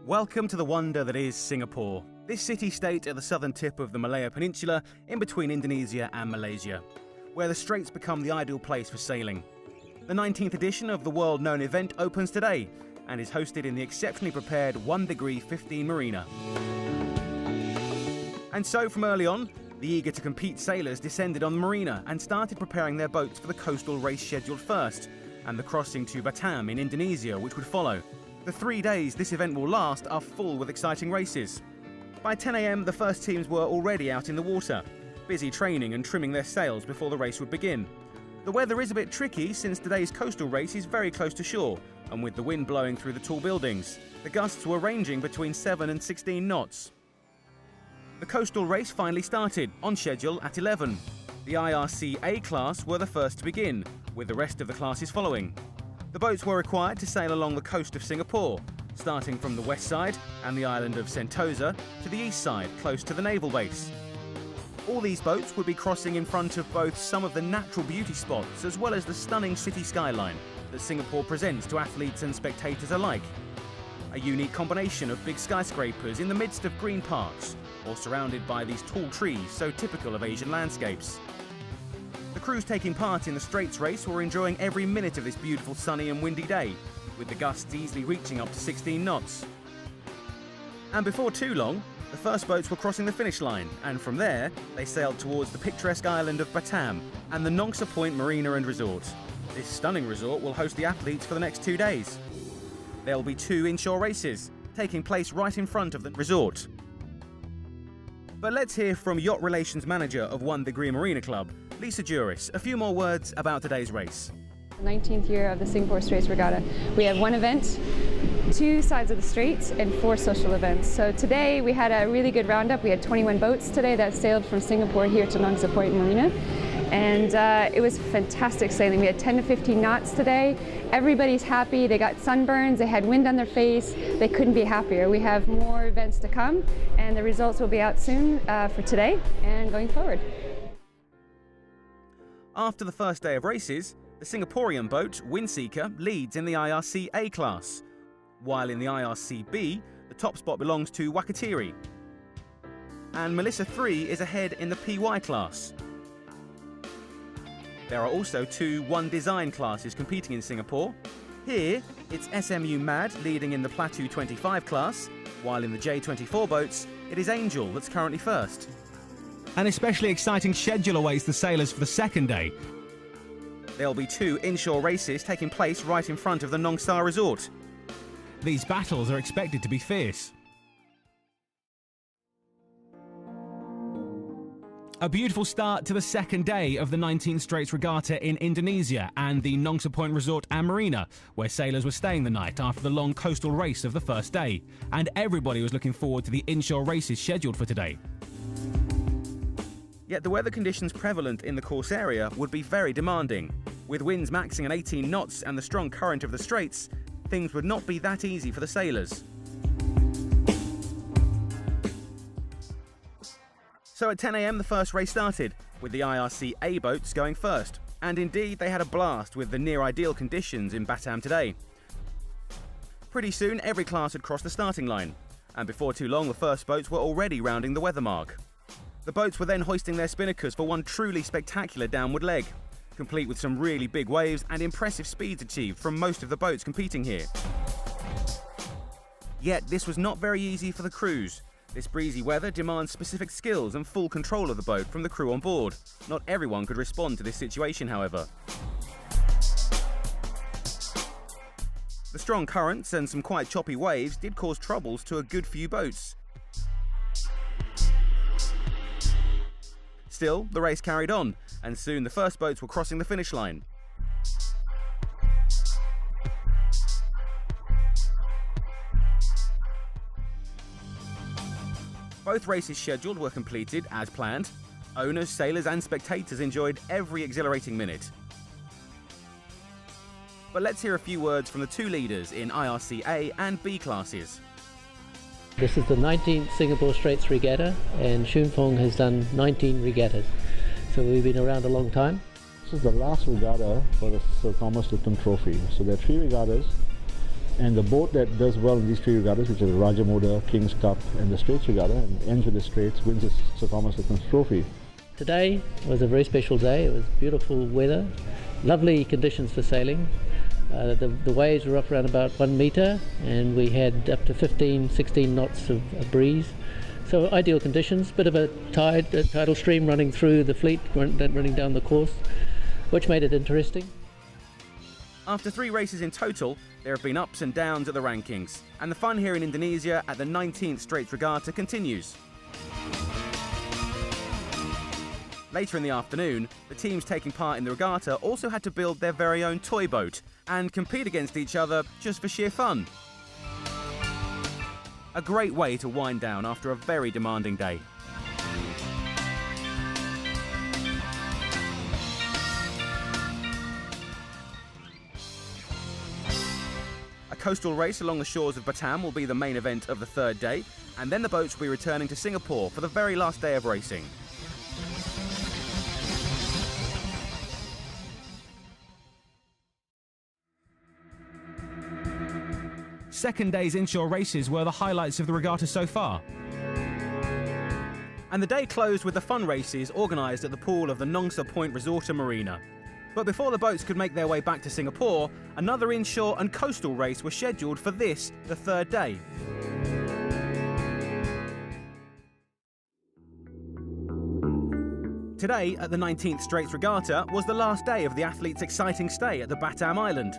Welcome to the wonder that is Singapore. This city-state at the southern tip of the Malaya Peninsula, in between Indonesia and Malaysia, where the Straits become the ideal place for sailing. The 19th edition of the world-known event opens today and is hosted in the exceptionally prepared 1 degree 15 marina. And so from early on, the eager-to-compete sailors descended on the marina and started preparing their boats for the coastal race scheduled first, and the crossing to Batam in Indonesia, which would follow. The 3 days this event will last are full with exciting races. By 10 a.m, the first teams were already out in the water, busy training and trimming their sails before the race would begin. The weather is a bit tricky since today's coastal race is very close to shore, and with the wind blowing through the tall buildings, the gusts were ranging between 7 and 16 knots. The coastal race finally started, on schedule at 11. The IRC A class were the first to begin, with the rest of the classes following. The boats were required to sail along the coast of Singapore, starting from the west side and the island of Sentosa to the east side, close to the naval base. All these boats would be crossing in front of both some of the natural beauty spots as well as the stunning city skyline that Singapore presents to athletes and spectators alike. A unique combination of big skyscrapers in the midst of green parks, or surrounded by these tall trees so typical of Asian landscapes. The crews taking part in the Straits race were enjoying every minute of this beautiful sunny and windy day, with the gusts easily reaching up to 16 knots. And before too long, the first boats were crossing the finish line, and from there, they sailed towards the picturesque island of Batam and the Nong Sa Point Marina and Resort. This stunning resort will host the athletes for the next 2 days. There will be 2 inshore races, taking place right in front of the resort. But let's hear from Yacht Relations Manager of 1 Degree Marina Club, Lisa Juris, a few more words about today's race. 19th year of the Singapore Straits Regatta. We have 1 event, 2 sides of the Straits, and 4 social events. So today we had a really good roundup. We had 21 boats today that sailed from Singapore here to Nong Sa Point Marina. And it was fantastic sailing. We had 10 to 15 knots today. Everybody's happy. They got sunburns, they had wind on their face. They couldn't be happier. We have more events to come, and the results will be out soon for today and going forward. After the first day of races, the Singaporean boat, Windseeker, leads in the IRC A class, while in the IRC B, the top spot belongs to Wakatiri. And Melissa 3 is ahead in the PY class. There are also 2 One Design classes competing in Singapore. Here, it's SMU MAD leading in the Plateau 25 class, while in the J24 boats, it is Angel that's currently first. An especially exciting schedule awaits the sailors for the second day. There'll be 2 inshore races taking place right in front of the Nong Sa Resort. These battles are expected to be fierce. A beautiful start to the second day of the 19th Straits Regatta in Indonesia and the Nong Sa Point Resort and Marina, where sailors were staying the night after the long coastal race of the first day. And everybody was looking forward to the inshore races scheduled for today. Yet the weather conditions prevalent in the course area would be very demanding. With winds maxing at 18 knots and the strong current of the Straits, things would not be that easy for the sailors. So at 10 a.m, the first race started, with the IRC A boats going first. And indeed, they had a blast with the near-ideal conditions in Batam today. Pretty soon, every class had crossed the starting line, and before too long, the first boats were already rounding the weather mark. The boats were then hoisting their spinnakers for one truly spectacular downward leg, complete with some really big waves and impressive speeds achieved from most of the boats competing here. Yet this was not very easy for the crews. This breezy weather demands specific skills and full control of the boat from the crew on board. Not everyone could respond to this situation, however. The strong currents and some quite choppy waves did cause troubles to a good few boats. Still, the race carried on, and soon the first boats were crossing the finish line. Both races scheduled were completed as planned. Owners, sailors and spectators enjoyed every exhilarating minute. But let's hear a few words from the 2 leaders in IRC A and B classes. This is the 19th Singapore Straits Regatta, and Shun Fong has done 19 regattas. So we've been around a long time. This is the last regatta for the Sir Thomas Lipton Trophy. So there are 3 regattas. And the boat that does well in these three regattas, which are the Rajamoda, King's Cup and the Straits Regatta, and ends with the Straits, wins the Sir Thomas Lytton's Trophy. Today was a very special day. It was beautiful weather, lovely conditions for sailing. The waves were up around about 1 metre and we had up to 15-16 knots of a breeze. So ideal conditions, bit of a tidal stream running through the fleet, running down the course, which made it interesting. After 3 races in total, there have been ups and downs at the rankings, and the fun here in Indonesia at the 19th Straits Regatta continues. Later in the afternoon, the teams taking part in the regatta also had to build their very own toy boat and compete against each other just for sheer fun. A great way to wind down after a very demanding day. A coastal race along the shores of Batam will be the main event of the 3rd day, and then the boats will be returning to Singapore for the very last day of racing. Second day's inshore races were the highlights of the regatta so far. And the day closed with the fun races organised at the pool of the Nongsa Point Resort and Marina. But before the boats could make their way back to Singapore, another inshore and coastal race was scheduled for this, the 3rd day. Today, at the 19th Straits Regatta, was the last day of the athletes' exciting stay at the Batam Island.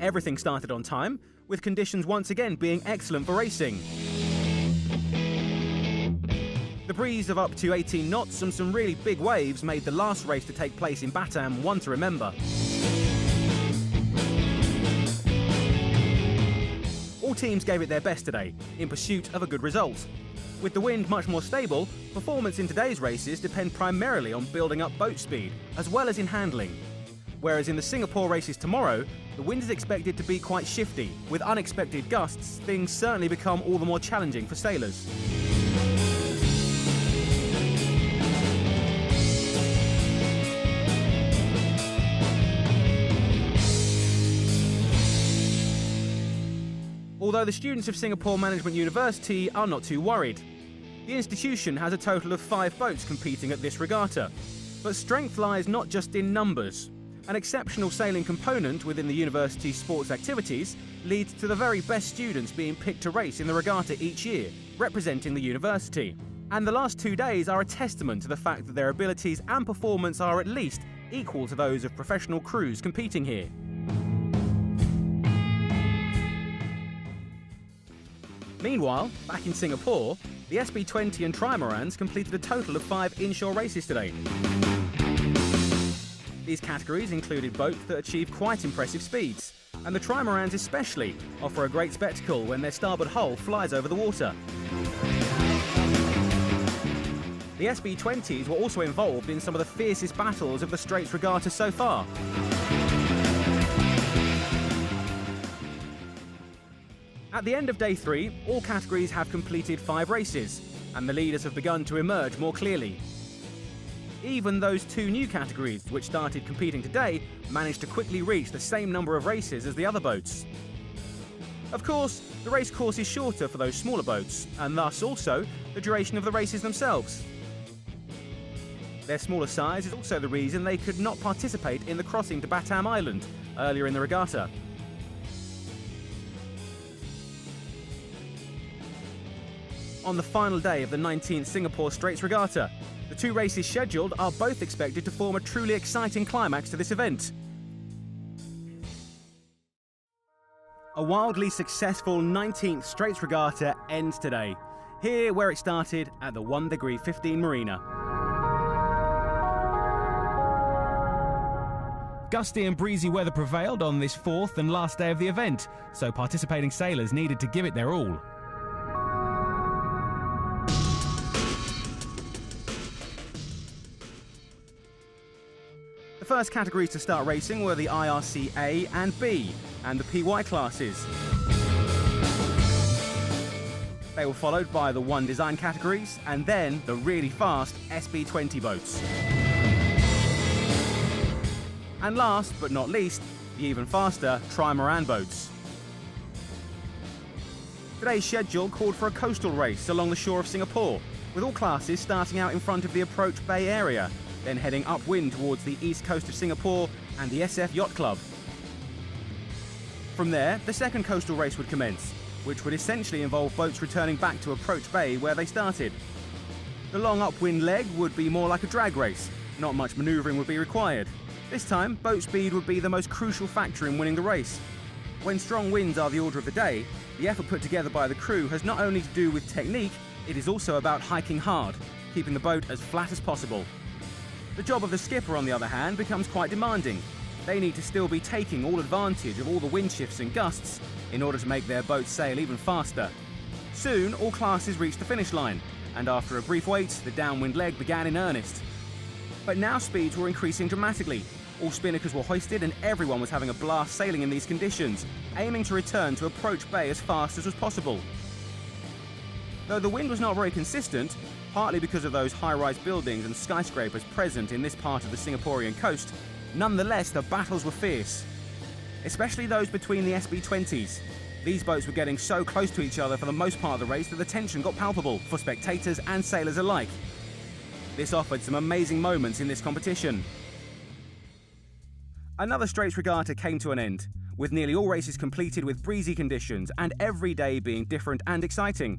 Everything started on time, with conditions once again being excellent for racing. The breeze of up to 18 knots and some really big waves made the last race to take place in Batam one to remember. All teams gave it their best today, in pursuit of a good result. With the wind much more stable, performance in today's races depend primarily on building up boat speed, as well as in handling. Whereas in the Singapore races tomorrow, the wind is expected to be quite shifty. With unexpected gusts, things certainly become all the more challenging for sailors. Although the students of Singapore Management University are not too worried. The institution has a total of 5 boats competing at this regatta. But strength lies not just in numbers. An exceptional sailing component within the university's sports activities leads to the very best students being picked to race in the regatta each year, representing the university. And the last 2 days are a testament to the fact that their abilities and performance are at least equal to those of professional crews competing here. Meanwhile, back in Singapore, the SB20 and Trimarans completed a total of 5 inshore races today. These categories included boats that achieved quite impressive speeds, and the Trimarans especially offer a great spectacle when their starboard hull flies over the water. The SB20s were also involved in some of the fiercest battles of the Straits Regatta so far. At the end of day 3, all categories have completed 5 races, and the leaders have begun to emerge more clearly. Even those 2 new categories, which started competing today, managed to quickly reach the same number of races as the other boats. Of course, the race course is shorter for those smaller boats, and thus also the duration of the races themselves. Their smaller size is also the reason they could not participate in the crossing to Batam Island earlier in the regatta. On the final day of the 19th Singapore Straits Regatta, the 2 races scheduled are both expected to form a truly exciting climax to this event. A wildly successful 19th Straits Regatta ends today, here where it started at the 1°15 Marina. Gusty and breezy weather prevailed on this 4th and last day of the event, so participating sailors needed to give it their all. The first categories to start racing were the IRC A and B, and the PY classes. They were followed by the 1 design categories, and then the really fast SB20 boats. And last but not least, the even faster trimaran boats. Today's schedule called for a coastal race along the shore of Singapore, with all classes starting out in front of the Approach Bay area, then heading upwind towards the east coast of Singapore and the SF Yacht Club. From there, the second coastal race would commence, which would essentially involve boats returning back to Approach Bay where they started. The long upwind leg would be more like a drag race. Not much manoeuvring would be required. This time, boat speed would be the most crucial factor in winning the race. When strong winds are the order of the day, the effort put together by the crew has not only to do with technique, it is also about hiking hard, keeping the boat as flat as possible. The job of the skipper, on the other hand, becomes quite demanding. They need to still be taking all advantage of all the wind shifts and gusts in order to make their boat sail even faster. Soon, all classes reached the finish line, and after a brief wait, the downwind leg began in earnest. But now speeds were increasing dramatically. All spinnakers were hoisted and everyone was having a blast sailing in these conditions, aiming to return to Approach Bay as fast as was possible. Though the wind was not very consistent, partly because of those high-rise buildings and skyscrapers present in this part of the Singaporean coast, nonetheless the battles were fierce. Especially those between the SB-20s. These boats were getting so close to each other for the most part of the race that the tension got palpable for spectators and sailors alike. This offered some amazing moments in this competition. Another Straits Regatta came to an end, with nearly all races completed with breezy conditions and every day being different and exciting.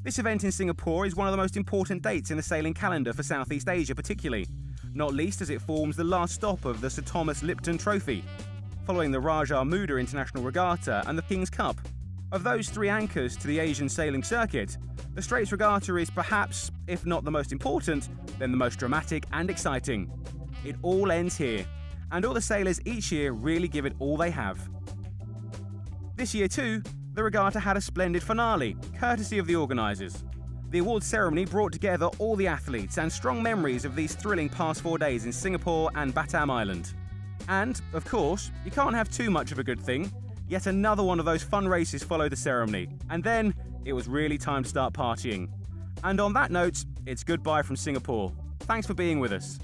This event in Singapore is one of the most important dates in the sailing calendar for Southeast Asia particularly, not least as it forms the last stop of the Sir Thomas Lipton Trophy, following the Raja Muda International Regatta and the King's Cup. Of those three anchors to the Asian sailing circuit, the Straits Regatta is perhaps, if not the most important, then the most dramatic and exciting. It all ends here, and all the sailors each year really give it all they have. This year too, the regatta had a splendid finale, courtesy of the organisers. The awards ceremony brought together all the athletes and strong memories of these thrilling past 4 days in Singapore and Batam Island. And, of course, you can't have too much of a good thing. Yet another one of those fun races followed the ceremony, and then it was really time to start partying. And on that note, it's goodbye from Singapore. Thanks for being with us.